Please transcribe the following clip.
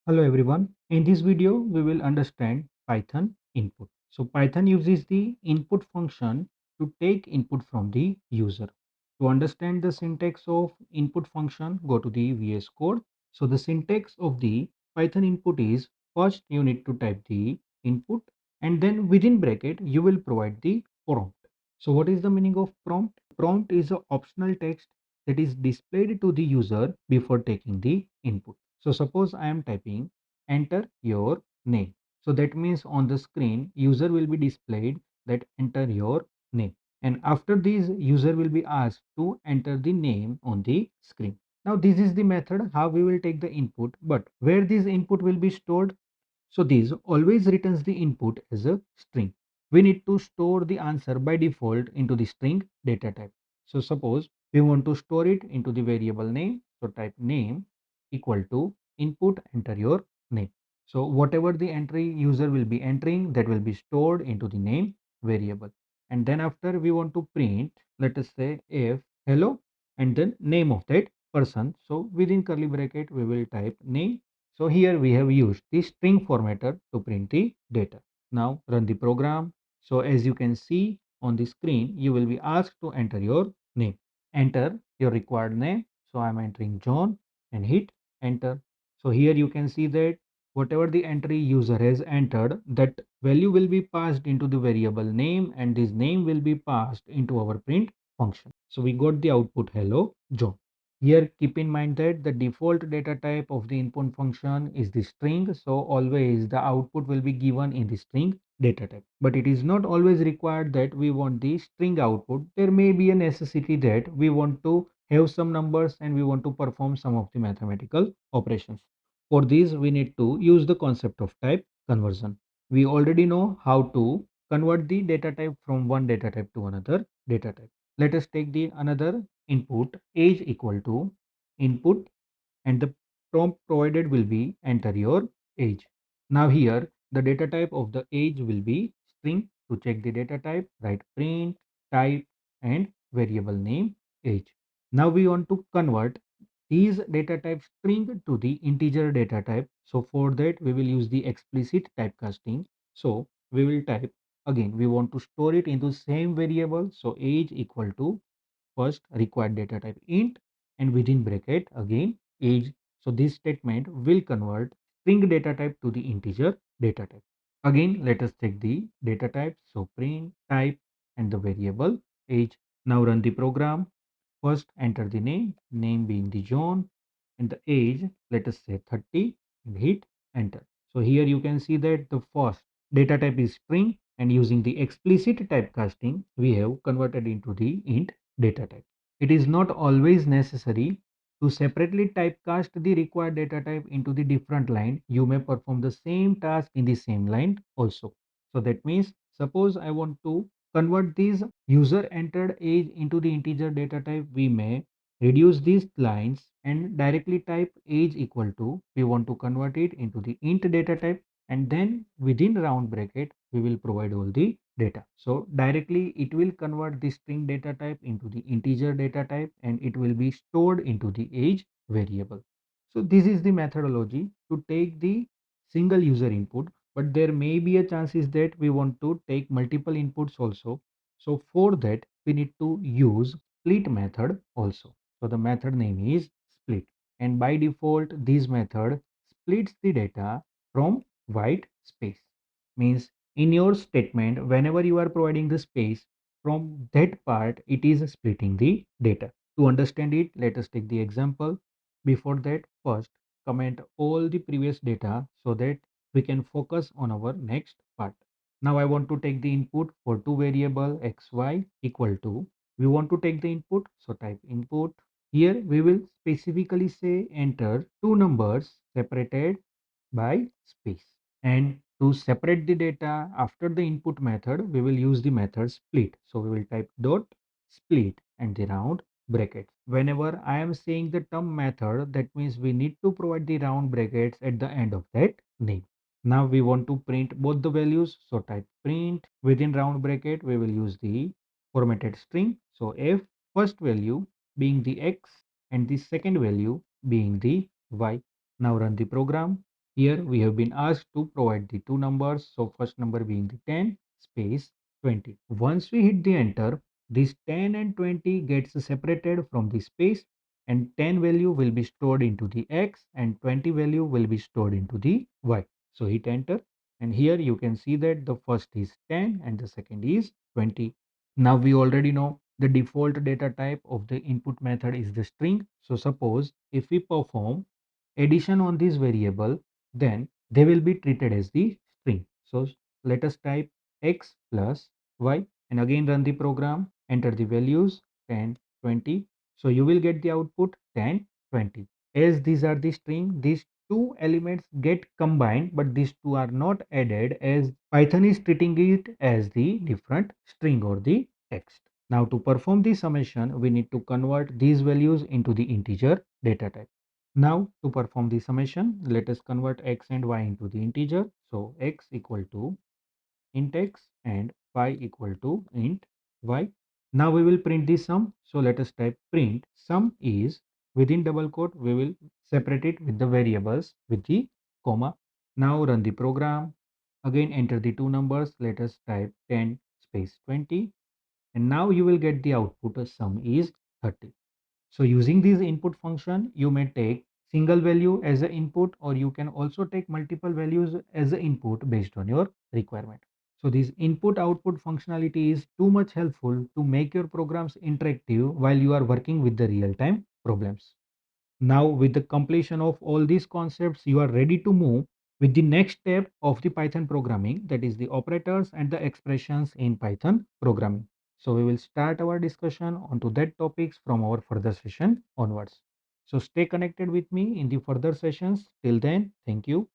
Hello everyone. In this video, we will understand Python input. So Python uses the input function to take input from the user. To understand the syntax of input function, go to the VS Code. So the syntax of the Python input is first you need to type the input and then within bracket you will provide the prompt. So what is the meaning of prompt? Prompt is an optional text that is displayed to the user before taking the input. So suppose I am typing enter your name. So that means on the screen user will be displayed that enter your name. And after this user will be asked to enter the name on the screen. Now this is the method how we will take the input, but where this input will be stored. So this always returns the input as a string. We need to store the answer by default into the string data type. So suppose we want to store it into the variable name. So type name equal to input, enter your name. So whatever the entry user will be entering, that will be stored into the name variable. And then after we want to print, let us say if hello and then name of that person. So within curly bracket, we will type name. So here we have used the string formatter to print the data. Now run the program. So as you can see on the screen, you will be asked to enter your name. Enter your required name. So I'm entering John and hit enter. So here you can see that whatever the entry user has entered, that value will be passed into the variable name and this name will be passed into our print function. So we got the output hello John. Here keep in mind that the default data type of the input function is the string. So always the output will be given in the string data type. But it is not always required that we want the string output. There may be a necessity that we want to have some numbers and we want to perform some of the mathematical operations. For this, we need to use the concept of type conversion. We already know how to convert the data type from one data type to another data type. Let us take the another input age equal to input and the prompt provided will be enter your age. Now here the data type of the age will be string. To check the data type, write print type and variable name age. Now we want to convert these data type string to the integer data type. So for that we will use the explicit typecasting. So we will type again, we want to store it into same variable. So age equal to first required data type int and within bracket again age. So this statement will convert string data type to the integer data type. Again, let us check the data type. So print type and the variable age. Now run the program. First enter the name being the John and the age, let us say 30 and hit enter. So here you can see that the first data type is string and using the explicit typecasting, we have converted into the int data type. It is not always necessary to separately typecast the required data type into the different line. You may perform the same task in the same line also. So that means suppose I want to convert these user entered age into the integer data type, we may reduce these lines and directly type age equal to, we want to convert it into the int data type and then within round bracket we will provide all the data. So directly it will convert the string data type into the integer data type and it will be stored into the age variable. So this is the methodology to take the single user input, but there may be a chances that we want to take multiple inputs also. So for that we need to use split method also. So the method name is split and by default this method splits the data from white space. Means in your statement whenever you are providing the space, from that part it is splitting the data. To understand it, let us take the example. Before that, first comment all the previous data so that we can focus on our next part. Now I want to take the input for two variable x, y equal to, we want to take the input. So type input. Here we will specifically say enter two numbers separated by space. And to separate the data after the input method, we will use the method split. So we will type dot split and the round brackets. Whenever I am saying the term method, that means we need to provide the round brackets at the end of that name. Now we want to print both the values. So type print within round bracket, we will use the formatted string. So if first value being the x and the second value being the y. Now run the program. Here we have been asked to provide the two numbers. So first number being the 10 space 20. Once we hit the enter, this 10 and 20 gets separated from the space, and 10 value will be stored into the X and 20 value will be stored into the Y. So hit enter, and here you can see that the first is 10 and the second is 20. Now we already know the default data type of the input method is the string. So suppose if we perform addition on this variable, then they will be treated as the string. So let us type x plus y and again run the program, enter the values 10, 20. So you will get the output 10, 20. As these are the string, these two elements get combined, but these two are not added as Python is treating it as the different string or the text. Now to perform the summation, we need to convert these values into the integer data type. Now to perform the summation, let us convert x and y into the integer. So x equal to int x and y equal to int y. Now we will print the sum. So let us type print sum is within double quote. We will separate it with the variables with the comma. Now run the program. Again enter the two numbers. Let us type 10 space 20. And now you will get the output sum is 30. So using this input function, you may take single value as an input, or you can also take multiple values as an input based on your requirement. So this input output functionality is too much helpful to make your programs interactive while you are working with the real time problems. Now with the completion of all these concepts, you are ready to move with the next step of the Python programming, that is the operators and the expressions in Python programming. So we will start our discussion onto that topics from our further session onwards. So stay connected with me in the further sessions. Till then, thank you.